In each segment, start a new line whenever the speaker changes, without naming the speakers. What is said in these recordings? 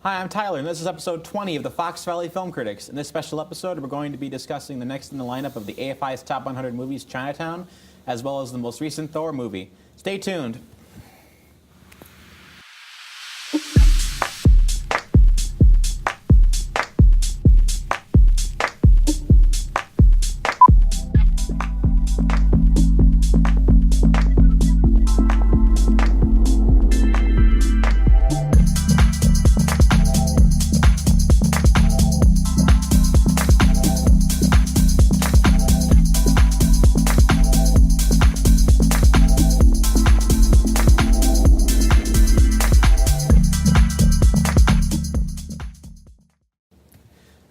Hi, I'm Tyler, and this is episode 20 of the Fox Valley Film Critics. In this special episode, we're going to be discussing the next in the lineup of the AFI's Top 100 movies, Chinatown, as well as the most recent Thor movie. Stay tuned.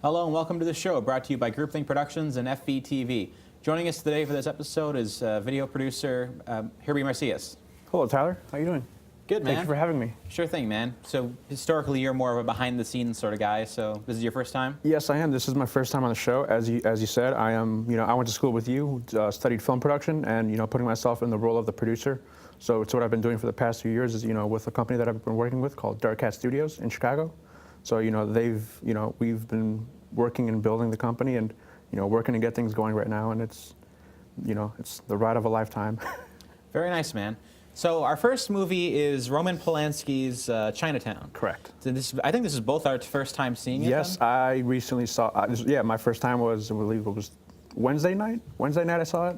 Hello and welcome to the show, brought to you by Groupthink Productions and FVTV. Joining us today for this episode is video producer Herbie Macias.
Hello, Tyler. How you doing?
Good, man.
Thank you for having me.
Sure thing, man. So historically, you're more of a behind-the-scenes sort of guy. So this is your first time?
Yes, I am. This is my first time on the show. As you said, I am. I went to school with you, studied film production, and putting myself in the role of the producer. So it's what I've been doing for the past few years. Is with a company that I've been working with called Dark Cat Studios in Chicago. So we've been working and building the company and working to get things going right now, and it's the ride of a lifetime.
Very nice, man. So our first movie is Roman Polanski's Chinatown.
Correct.
So I think this is both our first time seeing it.
Yes, then? I recently saw. My first time was, I believe it was Wednesday night. Wednesday night I saw it.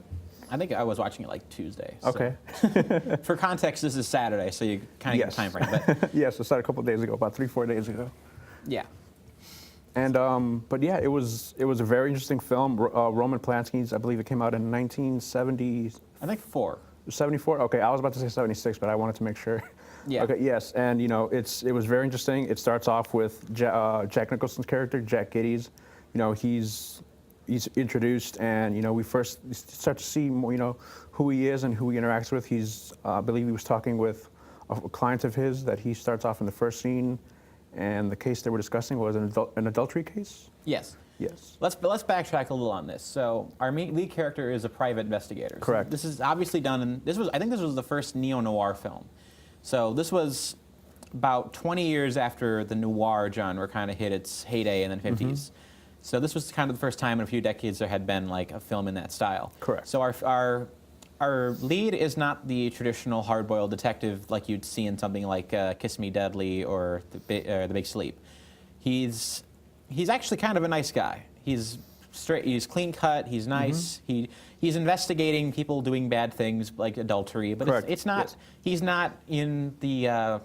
I think I was watching it like Tuesday. So.
Okay.
For context, this is Saturday, so you kind of get the time frame. But
yes, I started a couple of days ago, about 3-4 days ago.
Yeah.
And but yeah, it was a very interesting film. Roman Polanski's, I believe it came out in 1970.
I think
74. Okay, I was about to say 76, but I wanted to make sure.
Yeah.
Okay. Yes, and it was very interesting. It starts off with Jack Nicholson's character, Jack Geddes. He's introduced, and we first start to see who he is and who he interacts with. I believe he was talking with a client of his that he starts off in the first scene. And the case they were discussing was an adultery case?
Yes.
Yes.
Let's backtrack a little on this. So our lead character is a private investigator.
Correct.
So this is obviously done in, I think this was the first neo-noir film. So this was about 20 years after the noir genre kind of hit its heyday in the 50s. Mm-hmm. So this was kind of the first time in a few decades there had been like a film in that style.
Correct.
So our lead is not the traditional hard-boiled detective like you'd see in something like Kiss Me Deadly or The Big Sleep. He's actually kind of a nice guy. He's straight. He's clean-cut. He's nice. Mm-hmm. He's investigating people doing bad things like adultery, but it's not. Yes. He's not in the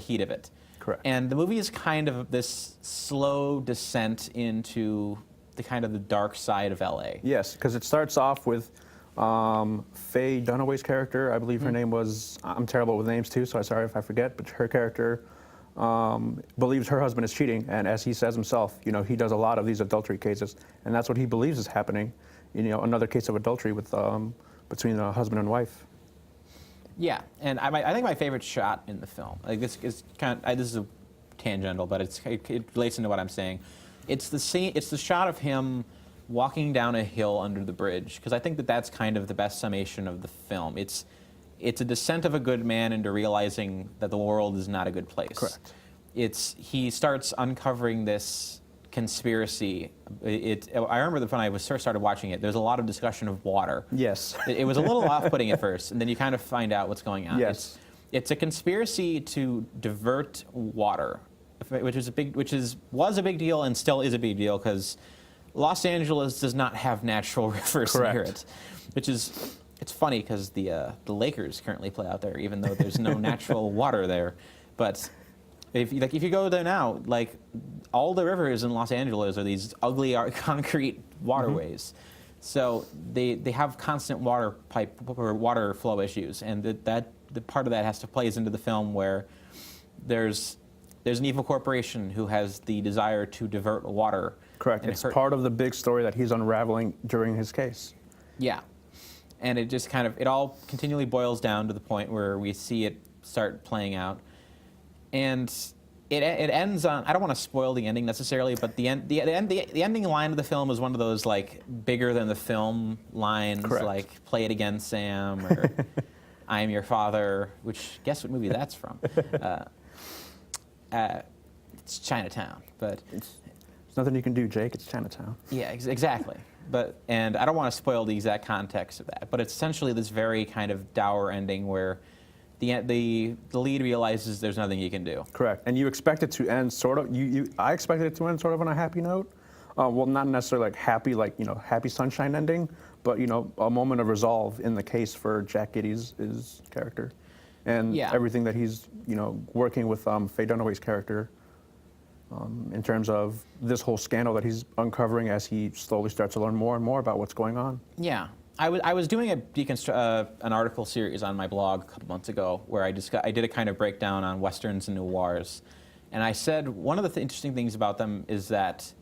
heat of it.
Correct.
And the movie is kind of this slow descent into the kind of the dark side of L.A.
Yes, because it starts off with Faye Dunaway's character. I believe her name was, I'm terrible with names too, so I'm sorry if I forget, but her character believes her husband is cheating, and as he says himself, he does a lot of these adultery cases, and that's what he believes is happening, another case of adultery with between a husband and wife. Yeah,
and I think my favorite shot in the film, like this is this is a tangential, but it relates into what I'm saying. It's the scene. It's the shot of him walking down a hill under the bridge, because I think that's kind of the best summation of the film. It's a descent of a good man into realizing that the world is not a good place.
Correct.
He starts uncovering this conspiracy. I remember when I first started watching it, there's a lot of discussion of water.
Yes.
It was a little off-putting at first, and then you kind of find out what's going on.
Yes.
It's a conspiracy to divert water, which was a big deal and still is a big deal, because Los Angeles does not have natural rivers near it, it's funny because the Lakers currently play out there, even though there's no natural water there. But if you go there now, like all the rivers in Los Angeles are these ugly concrete waterways. Mm-hmm. So they have constant water flow issues, and the part of that has to plays into the film where there's an evil corporation who has the desire to divert water.
Correct. It's part of the big story that he's unraveling during his case. Yeah.
And it just it all continually boils down to the point where we see it start playing out. And it ends on, I don't want to spoil the ending necessarily, but the ending line of the film is one of those like bigger than the film lines. Correct. Like "Play it again, Sam," or "I am your father," which guess what movie that's from. it's Chinatown, but
There's nothing you can do, Jake. It's Chinatown.
yeah, exactly. And I don't want to spoil the exact context of that, but it's essentially this very kind of dour ending where the lead realizes there's nothing he can do.
Correct. And you expect it to end sort of. I expected it to end sort of on a happy note. Well, not necessarily like happy sunshine ending, but a moment of resolve in the case for Jack Giddy's character, and everything that he's working with Faye Dunaway's character. In terms of this whole scandal that he's uncovering as he slowly starts to learn more and more about what's going on.
Yeah. I was doing an article series on my blog a couple months ago where I did a kind of breakdown on Westerns and noirs. And I said one of the interesting things about them is that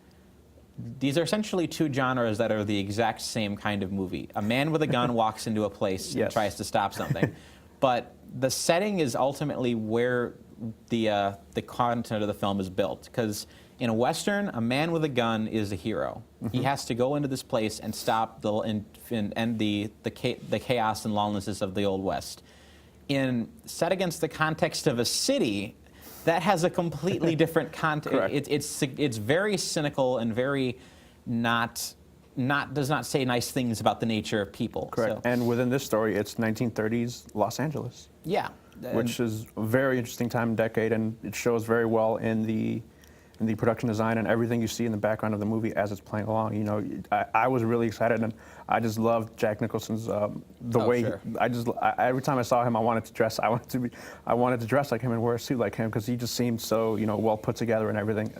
these are essentially two genres that are the exact same kind of movie. A man with a gun walks into a place and tries to stop something. But the setting is ultimately where the content of the film is built, because in a Western, a man with a gun is a hero. He has to go into this place and stop and end the chaos and lawlessness of the Old West. Set against the context of a city, that has a completely different context. It's very cynical and very does not say nice things about the nature of people.
Correct.
So.
And within this story, it's 1930s Los Angeles.
Yeah.
Which is a very interesting time and decade, and it shows very well in the production design and everything you see in the background of the movie as it's playing along. I was really excited, and I just loved Jack Nicholson's way. Sure. Every time I saw him, I wanted to dress. I wanted to dress like him and wear a suit like him, because he just seemed so well put together and everything.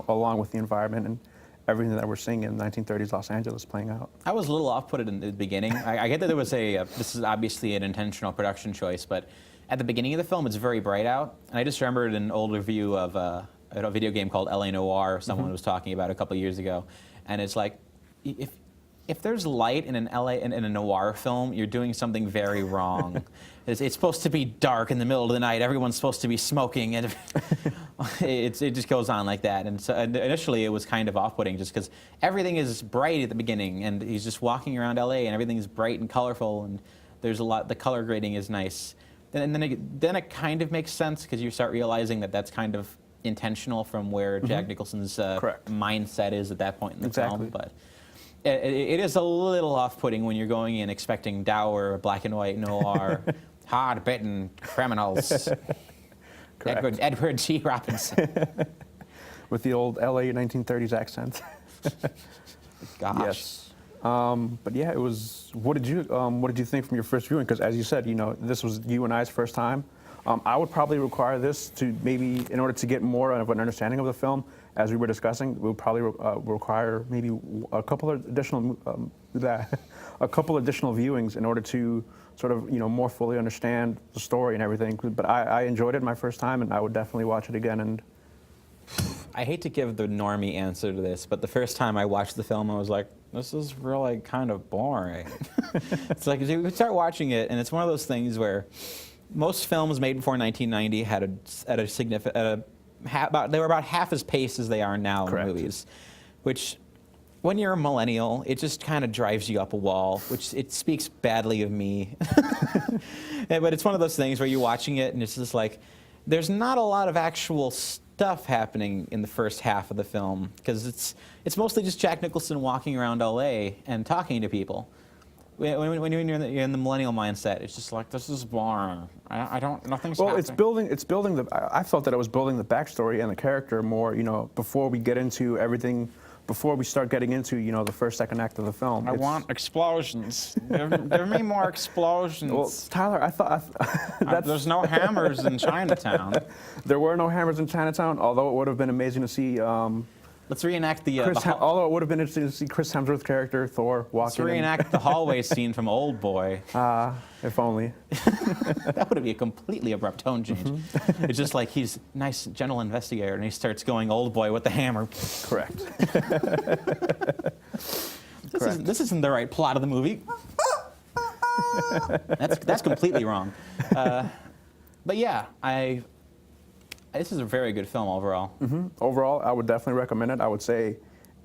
Along with the environment and everything that we're seeing in 1930s Los Angeles playing out.
I was a little off-putted in the beginning. I get that there was this is obviously an intentional production choice, but at the beginning of the film, it's very bright out. And I just remembered an old review of a video game called LA Noire someone was talking about a couple of years ago. And it's like, if there's light in in a noir film, you're doing something very wrong. It's supposed to be dark in the middle of the night. Everyone's supposed to be smoking, and it just goes on like that. And so initially, it was kind of off-putting, just because everything is bright at the beginning, and he's just walking around LA, and everything is bright and colorful, and there's a lot. The color grading is nice. And then it kind of makes sense, because you start realizing that that's kind of intentional from where Jack Nicholson's mindset is at that point in the film. But it is a little off-putting when you're going in expecting dour, black and white noir, hard-bitten criminals. Edward G. Robinson.
With the old LA 1930s accent.
Gosh.
Yes. But yeah, it was. What did you think from your first viewing? Because as you said, this was you and I's first time. I would probably require this to maybe, in order to get more of an understanding of the film, as we were discussing, we would probably require maybe a couple of additional viewings in order to sort of more fully understand the story and everything. But I enjoyed it my first time, and I would definitely watch it again. And
I hate to give the normie answer to this, but the first time I watched the film, I was like, this is really kind of boring. It's like you start watching it, and it's one of those things where most films made before 1990 they were about half as paced as they are now in movies, which when you're a millennial, it just kind of drives you up a wall, which it speaks badly of me. But it's one of those things where you're watching it, and it's just like, there's not a lot of actual stuff happening in the first half of the film, because it's mostly just Jack Nicholson walking around LA and talking to people. When you're in the millennial mindset, it's just like, this is boring. Nothing's happening.
It's building I felt that it was building the backstory and the character more, before we get into everything, before we start getting into, the first, second act of the film.
I want explosions. Give me more explosions.
Well, Tyler, I thought
there's no hammers in Chinatown.
There were no hammers in Chinatown, although it would have been amazing to see.
Let's reenact
although it would have been interesting to see Chris Hemsworth's character, Thor, walking in.
Let's reenact the hallway scene from Old Boy.
If only.
That would be a completely abrupt tone change. It's just like he's nice, gentle investigator, and he starts going Old Boy with the hammer.
Correct.
This isn't the right plot of the movie. That's completely wrong. But yeah, this is a very good film overall.
Overall, I would definitely recommend it. I would say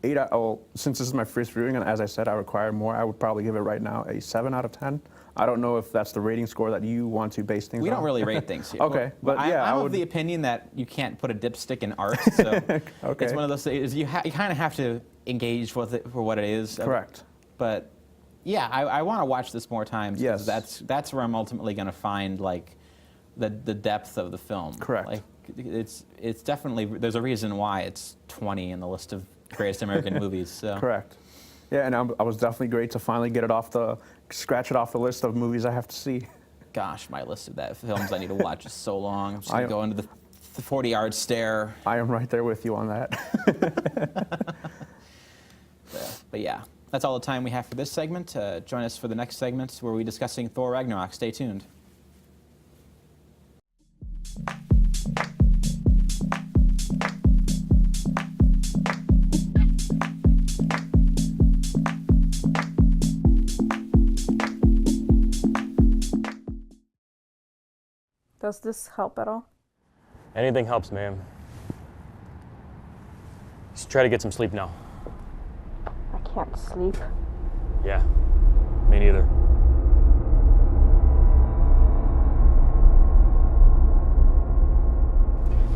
since this is my first viewing, and as I said, I require more, I would probably give it right now a 7 out of 10. I don't know if that's the rating score that you want to base things on.
We don't really rate things here.
Okay, but yeah,
I'm of the opinion that you can't put a dipstick in art, so
okay.
it's one of those things, you kind of have to engage with it for what it is.
Correct.
But yeah, I want to watch this more times.
Yes.
That's where I'm ultimately going to find like the depth of the film.
Correct.
Like it's definitely, there's a reason why it's 20 in the list of greatest American movies. So.
Correct. Yeah, and I was definitely great to finally get it scratch it off the list of movies I have to see.
Gosh, my list of films I need to watch is so long. I'm just going to go into the 40-yard stare.
I am right there with you on that.
But yeah, that's all the time we have for this segment. Join us for the next segment where we'll be discussing Thor Ragnarok. Stay tuned.
Does this help at all?
Anything helps, ma'am. Just try to get some sleep now.
I can't sleep.
Yeah, me neither.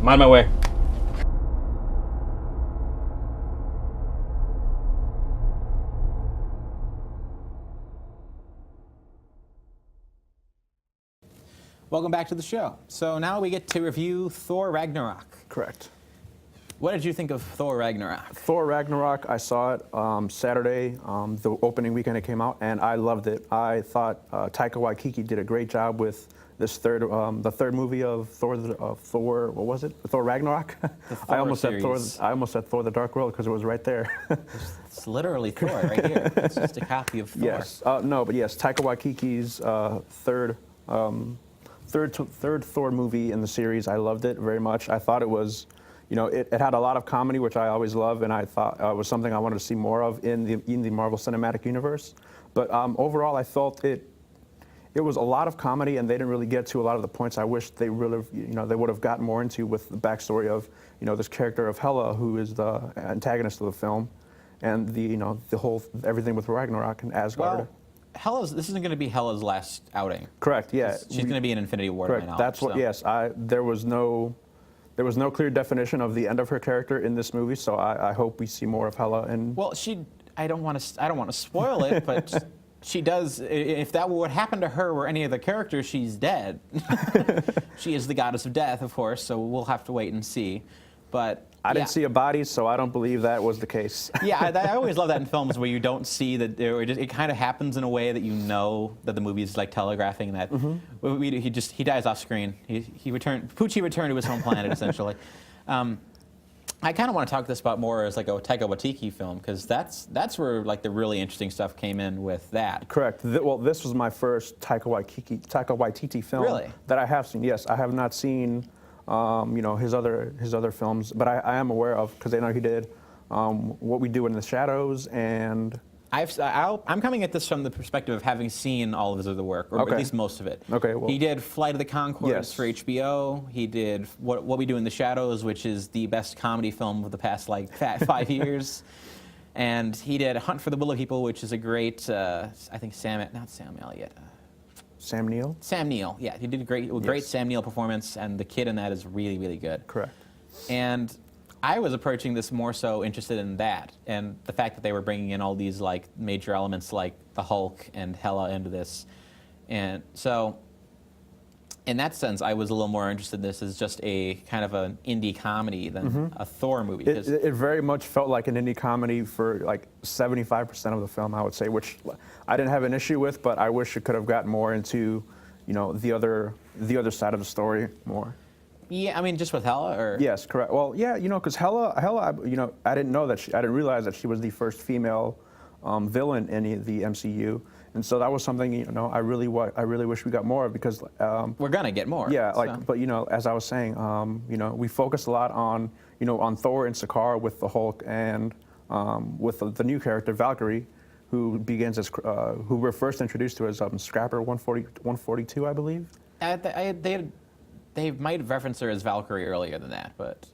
I'm on my way.
Welcome back to the show. So now we get to review Thor Ragnarok.
Correct.
What did you think of Thor Ragnarok?
Thor Ragnarok, I saw it Saturday, the opening weekend it came out, and I loved it. I thought Taika Waititi did a great job with this the third movie of Thor. What was it? Thor Ragnarok. I almost said Thor: The Dark World because it was right there.
It's literally Thor right here. It's just a copy of Thor.
Yes. No, but yes, Taika Waititi's third Thor movie in the series. I loved it very much. I thought it was, it had a lot of comedy, which I always love, and I thought it was something I wanted to see more of in the Marvel Cinematic Universe. But overall, I felt it was a lot of comedy, and they didn't really get to a lot of the points I wish they really, they would have gotten more into with the backstory of, this character of Hela, who is the antagonist of the film, and the whole everything with Ragnarok and Asgard.
Well, this isn't going to be Hela's last outing.
Correct. Yeah.
She's going to be in Infinity War.
Correct. That's what. So. Yes. There was no clear definition of the end of her character in this movie, so I hope we see more of Hela. And
well, I don't want to spoil it, but she does. If that would happen to her or any of the characters, she's dead. She is the goddess of death, of course. So we'll have to wait and see. But
I didn't see a body, so I don't believe that was the case.
Yeah, I always love that in films where you don't see that, it kind of happens in a way that that the movie is like telegraphing that. Mm-hmm. He dies off screen. Poochie returned to his home planet essentially. I kind of want to talk this about more as like a Taika Waititi film because that's where like the really interesting stuff came in with that.
Correct. Well, this was my first Taika Waititi film that I have seen. Yes, I have not seen. His other films, but I am aware of because I know he did What We Do in the Shadows, and
I'm coming at this from the perspective of having seen all of his other work, or at least most of it.
Okay. Well,
he did Flight of the Conchords for HBO. He did What We Do in the Shadows, which is the best comedy film of the past 5 years. And he did Hunt for the Willow People, which is a great, I think not Sam Elliott.
Sam Neill?
Sam Neill, yeah. He did a great Sam Neill performance, and the kid in that is really, really good.
Correct.
And I was approaching this more so interested in that, and the fact that they were bringing in all these like major elements like the Hulk and Hela into this. And so, in that sense, I was a little more interested in this as just a kind of an indie comedy than a Thor movie.
It very much felt like an indie comedy for like 75% of the film, I would say, which I didn't have an issue with, but I wish it could have gotten more into, the other side of the story more.
Yeah, I mean, just with Hela, or
yes, correct. Well, yeah, because Hela, I didn't know that I didn't realize that she was the first female villain in the MCU. And so that was something, I really wish we got more of because
we're gonna get more.
Yeah, but as I was saying, we focus a lot on, on Thor and Sakaar with the Hulk and with the new character Valkyrie, who begins as who we're first introduced to as Scrapper 142, I believe.
They might reference her as Valkyrie earlier than that, but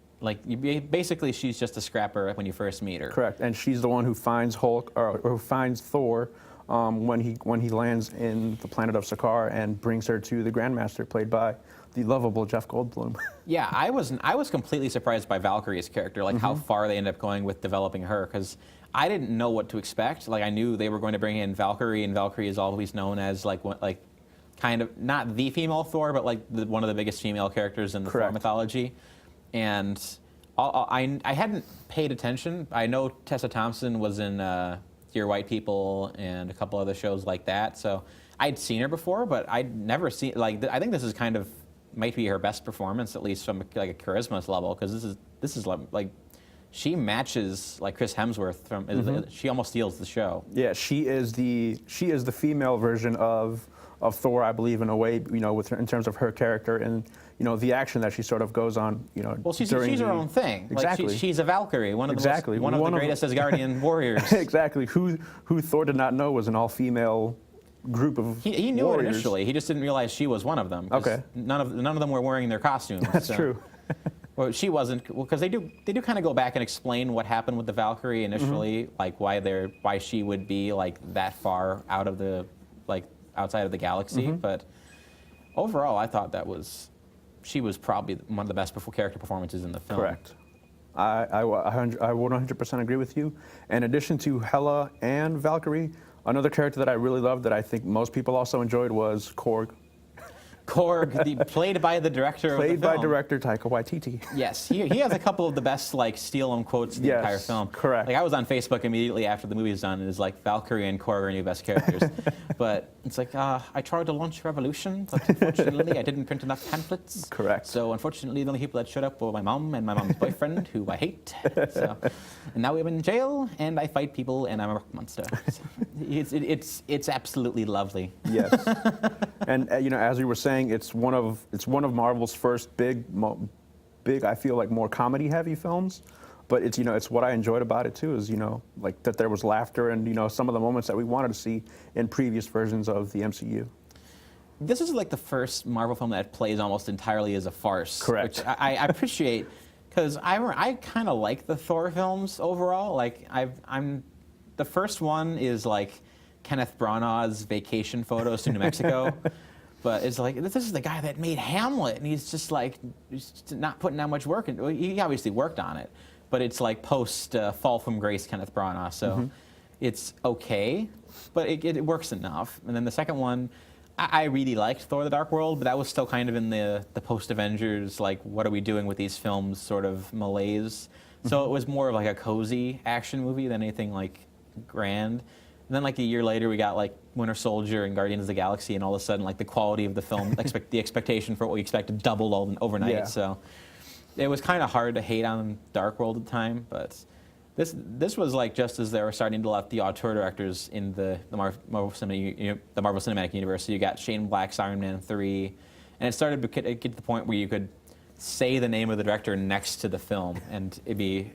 basically she's just a scrapper when you first meet her.
Correct, and she's the one who finds Hulk or who finds Thor when he lands in the planet of Sakaar and brings her to the Grandmaster, played by the lovable Jeff Goldblum.
Yeah, I was completely surprised by Valkyrie's character, like how far they ended up going with developing her, because I didn't know what to expect. Like I knew they were going to bring in Valkyrie, and Valkyrie is always known as like kind of not the female Thor, but like one of the biggest female characters in the Thor mythology. And I hadn't paid attention. I know Tessa Thompson was in Dear White People and a couple other shows like that, so I'd seen her before, but I'd never seen I think this is kind of might be her best performance, at least from like a charisma level, because this is like she matches like Chris Hemsworth from. She almost steals the show.
Yeah, she is the female version of Thor, I believe, in a way, in terms of her character and the action that she sort of goes on,
Well, she's her own thing.
Exactly.
Like she's a Valkyrie, one of the greatest Asgardian warriors.
Exactly. Who Thor did not know was an all-female group of
he knew
warriors.
it initially. He just didn't realize she was one of them.
Okay.
None of them were wearing their costumes.
That's true.
Well, she wasn't. Well, because they do kind of go back and explain what happened with the Valkyrie initially, like why she would be like that far out of the outside of the galaxy. But overall, I thought she was probably one of the best character performances in the film.
Correct. I would 100% agree with you. In addition to Hela and Valkyrie, another character that I really loved that I think most people also enjoyed was Korg.
Korg, played by the director of the film.
Played by director Taika Waititi.
Yes, he has a couple of the best steal-em quotes in the entire film.
Correct.
Like I was on Facebook immediately after the movie was done, and it's like Valkyrie and Korg are your best characters. But it's like I tried to launch a revolution, but unfortunately I didn't print enough pamphlets.
Correct.
So unfortunately the only people that showed up were my mom and my mom's boyfriend, who I hate. So, and now I'm in jail, and I fight people, and I'm a rock monster. So, it's absolutely lovely.
Yes. And as we were saying, it's one of Marvel's first big, I feel like more comedy-heavy films. But it's what I enjoyed about it too, is like that there was laughter and some of the moments that we wanted to see in previous versions of the MCU.
This is like the first Marvel film that plays almost entirely as a farce.
Correct.
Which I appreciate, because I kind of like the Thor films overall. Like the first one is like Kenneth Branagh's vacation photos to New Mexico. But it's like, this is the guy that made Hamlet, and he's just like not putting that much work into it. He obviously worked on it, but it's like post Fall from Grace Kenneth Branagh, so it's okay, but it works enough. And then the second one, I really liked Thor: The Dark World, but that was still kind of in the post Avengers, like what are we doing with these films sort of malaise. So it was more of like a cozy action movie than anything like grand. And then like a year later, we got like Winter Soldier and Guardians of the Galaxy, and all of a sudden, like the quality of the film, the expectation for what we expected doubled overnight. Yeah. So it was kind of hard to hate on Dark World at the time, but this was like just as they were starting to let the auteur directors in the Marvel Cinematic Universe. So you got Shane Black's Iron Man 3, and it started to get to the point where you could say the name of the director next to the film, and it'd be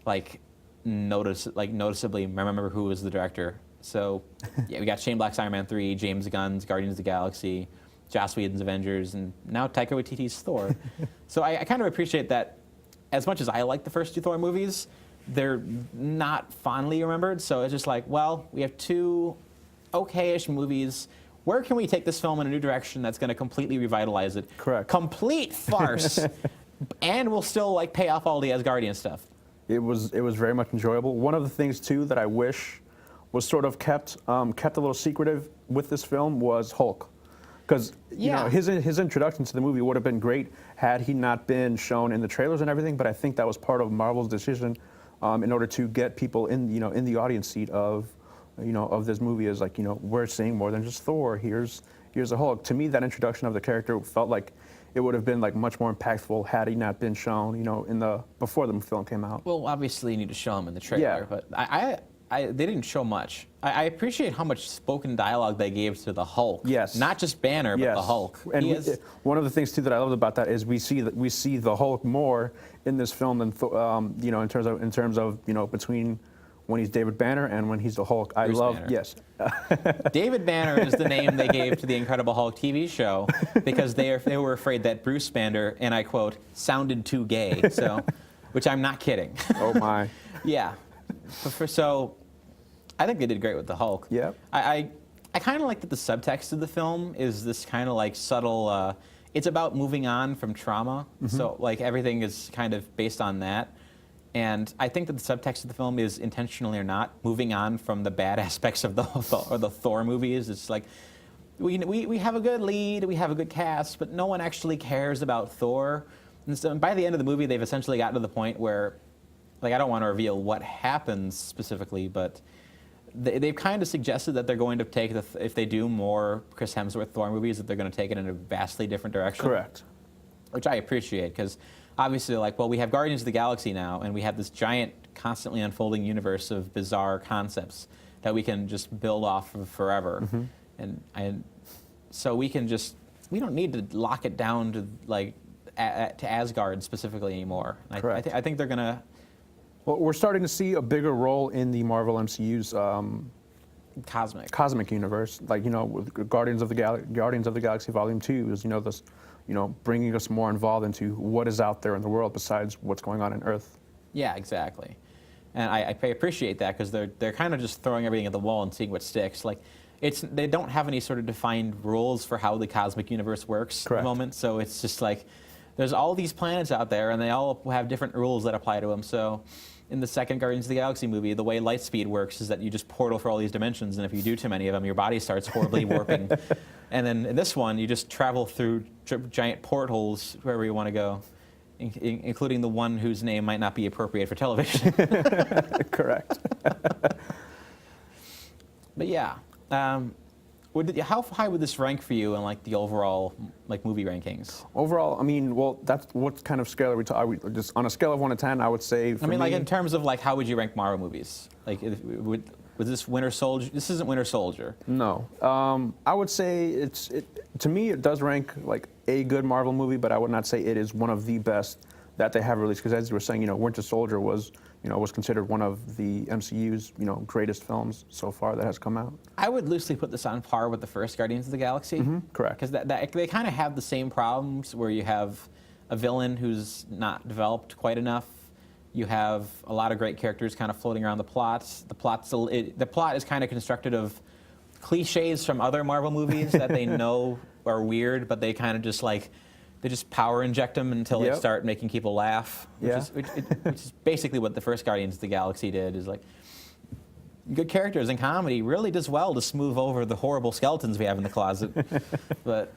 like noticeably remember who was the director. So yeah, we got Shane Black's Iron Man 3, James Gunn's Guardians of the Galaxy, Joss Whedon's Avengers, and now Taika Waititi's Thor. So I kind of appreciate that. As much as I like the first two Thor movies, they're not fondly remembered. So it's just like, well, we have two okay-ish movies. Where can we take this film in a new direction that's going to completely revitalize it?
Correct.
Complete farce, and we'll still like pay off all the Asgardian stuff.
It was very much enjoyable. One of the things too that I wish was sort of kept a little secretive with this film was Hulk, because his introduction to the movie would have been great had he not been shown in the trailers and everything. But I think that was part of Marvel's decision in order to get people in the audience seat of this movie, is like we're seeing more than just Thor. Here's a Hulk. To me, that introduction of the character felt like it would have been like much more impactful had he not been shown, before the film came out.
Well, obviously you need to show him in the trailer, but they didn't show much. I appreciate how much spoken dialogue they gave to the Hulk.
Yes.
Not just Banner, but the Hulk.
And one of the things too that I loved about that is we see the Hulk more in this film than in terms of between when he's David Banner and when he's the Hulk.
Bruce Banner.
Yes.
David Banner is the name they gave to the Incredible Hulk TV show because they were afraid that Bruce Banner, and I quote, sounded too gay. So, which I'm not kidding.
Oh my.
Yeah. So I think they did great with the Hulk.
Yeah.
I kind of like that the subtext of the film is this kind of like subtle. It's about moving on from trauma, so like everything is kind of based on that. And I think that the subtext of the film is intentionally or not moving on from the bad aspects of the Thor movies. It's like we have a good lead, we have a good cast, but no one actually cares about Thor. And so by the end of the movie, they've essentially gotten to the point where, like, I don't want to reveal what happens specifically, but they've kind of suggested that they're going to take if they do more Chris Hemsworth Thor movies, that they're going to take it in a vastly different direction.
Correct.
Which I appreciate, because obviously, like, well, we have Guardians of the Galaxy now, and we have this giant, constantly unfolding universe of bizarre concepts that we can just build off of forever. And so we don't need to lock it down to, like, to Asgard specifically anymore.
Correct.
I think they're going to...
Well, we're starting to see a bigger role in the Marvel MCU's cosmic universe. Like, you know, with Guardians of the Galaxy Volume 2 is, you know, this, you know, bringing us more involved into what is out there in the world besides what's going on in Earth.
Yeah, exactly. And I appreciate that, because they're kind of just throwing everything at the wall and seeing what sticks. Like, they don't have any sort of defined rules for how the cosmic universe works at the moment. So it's just like there's all these planets out there, and they all have different rules that apply to them. So in the second Guardians of the Galaxy movie, the way light speed works is that you just portal for all these dimensions, and if you do too many of them, your body starts horribly warping. And then in this one, you just travel through giant portholes wherever you want to go, including the one whose name might not be appropriate for television.
Correct.
But yeah, how high would this rank for you in, like, the overall, like, movie rankings?
Overall, I mean, well, that's what kind of scale are we just on a scale of 1 to 10? I would say. For
I mean,
me,
like, in terms of, like, how would you rank Marvel movies? Like, would this Winter Soldier? This isn't Winter Soldier.
No, I would say to me it does rank like a good Marvel movie, but I would not say it is one of the best that they have released. Because as you were saying, you know, Winter Soldier was considered one of the MCU's, you know, greatest films so far that has come out.
I would loosely put this on par with the first Guardians of the Galaxy.
Correct.
Because they kind of have the same problems, where you have a villain who's not developed quite enough. You have a lot of great characters kind of floating around the plot. The plot is kind of constructed of cliches from other Marvel movies that they know are weird, but they kind of just like, they just power inject them until they start making people laugh. Which is basically what the first Guardians of the Galaxy did, is like, good characters and comedy really does well to smooth over the horrible skeletons we have in the closet. But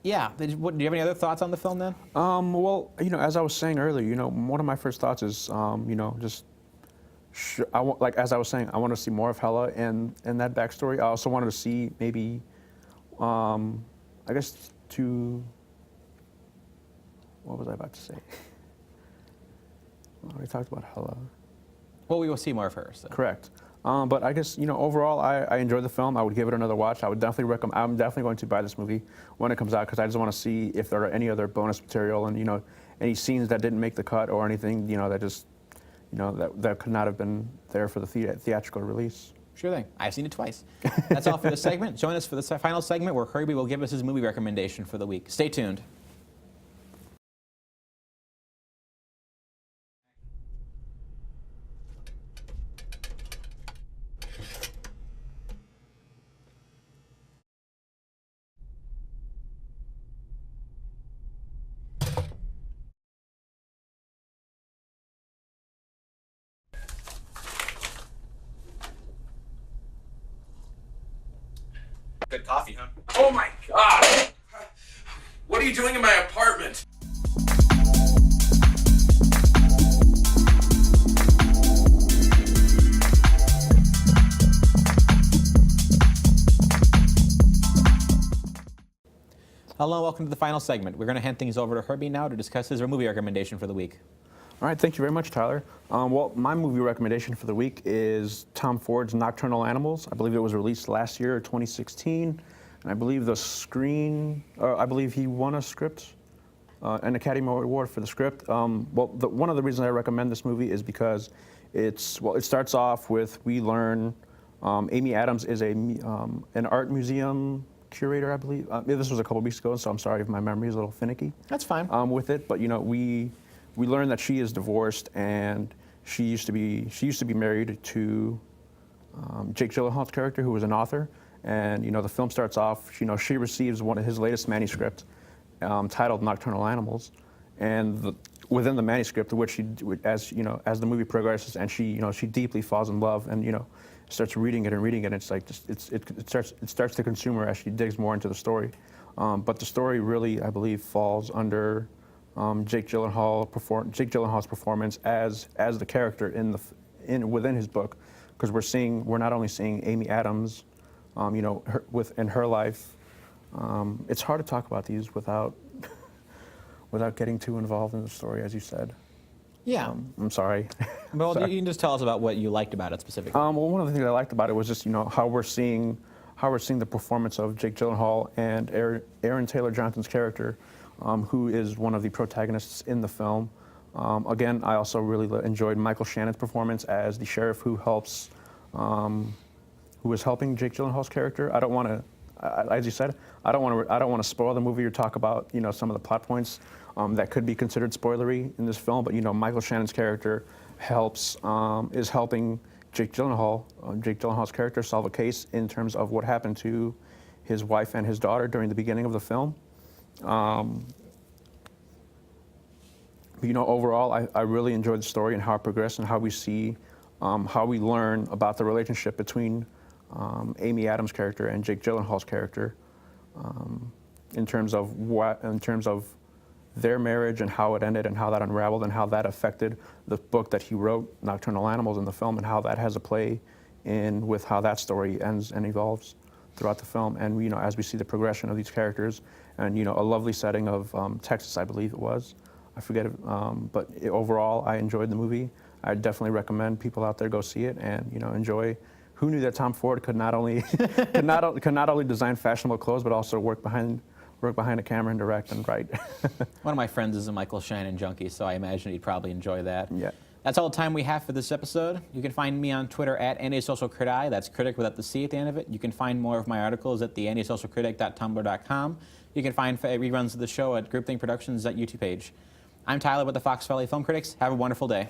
yeah, do you have any other thoughts on the film then?
Well, you know, as I was saying earlier, you know, one of my first thoughts is, you know, just like as I was saying, I want to see more of Hela and that backstory. I also wanted to see maybe, I guess what was I about to say? Well, we talked about Hela.
Well, we will see more of her. So.
Correct. But I guess, you know, overall, I enjoyed the film. I would give it another watch. I would definitely recommend. I'm definitely going to buy this movie when it comes out, because I just want to see if there are any other bonus material and, you know, any scenes that didn't make the cut or anything, you know, that just, you know, that could not have been there for the theatrical release.
Sure thing. I've seen it twice. That's all for this segment. Join us for the final segment, where Herbie will give us his movie recommendation for the week. Stay tuned.
Good coffee, huh? Oh my God! What are you doing in my apartment?
Hello, welcome to the final segment. We're going to hand things over to Herbie now to discuss his movie recommendation for the week.
All right, thank you very much, Tyler. Well, my movie recommendation for the week is Tom Ford's Nocturnal Animals. I believe it was released last year, 2016, and I believe I believe he won a script, an Academy Award for the script. One of the reasons I recommend this movie is because it starts off with, we learn Amy Adams is an art museum curator, I believe. This was a couple weeks ago, so I'm sorry if my memory is a little finicky.
That's fine.
With it, but you know, we learn that she is divorced, and she used to be married to Jake Gyllenhaal's character, who was an author. And, the film starts off, she receives one of his latest manuscripts titled Nocturnal Animals. And within the manuscript, which as the movie progresses, and she deeply falls in love, and starts reading it, and it's like it starts to consume her as she digs more into the story. But the story really, I believe, falls under Jake Gyllenhaal's performance as the character within his book, because we're not only seeing Amy Adams, in her life. It's hard to talk about these without getting too involved in the story, as you said.
Yeah.
I'm sorry.
Well,
Sorry.
you can just tell us about what you liked about it specifically.
Well, one of the things I liked about it was just how we're seeing the performance of Jake Gyllenhaal and Aaron Taylor Johnson's character, who is one of the protagonists in the film. Again, I also really enjoyed Michael Shannon's performance as the sheriff who is helping Jake Gyllenhaal's character. I don't want to, as you said, I don't want to spoil the movie or talk about some of the plot points that could be considered spoilery in this film. But Michael Shannon's character is helping Jake Gyllenhaal's character solve a case in terms of what happened to his wife and his daughter during the beginning of the film. Overall, I really enjoyed the story and how it progressed and how we learn about the relationship between Amy Adams' character and Jake Gyllenhaal's character, in terms of their marriage and how it ended and how that unraveled and how that affected the book that he wrote, Nocturnal Animals, in the film, and how that has a play in with how that story ends and evolves throughout the film. And as we see the progression of these characters, and a lovely setting of Texas, I believe it was. I forget it, but overall, I enjoyed the movie. I definitely recommend people out there go see it and enjoy. Who knew that Tom Ford could not only design fashionable clothes, but also work behind a camera and direct and write.
One of my friends is a Michael Shannon junkie, so I imagine he'd probably enjoy that.
Yeah.
That's all the time we have for this episode. You can find me on Twitter at antisocialcritic. That's critic without the C at the end of it. You can find more of my articles at theantisocialcritic.tumblr.com. You can find reruns of the show at Groupthink Productions' YouTube page. I'm Tyler with the Fox Valley Film Critics. Have a wonderful day.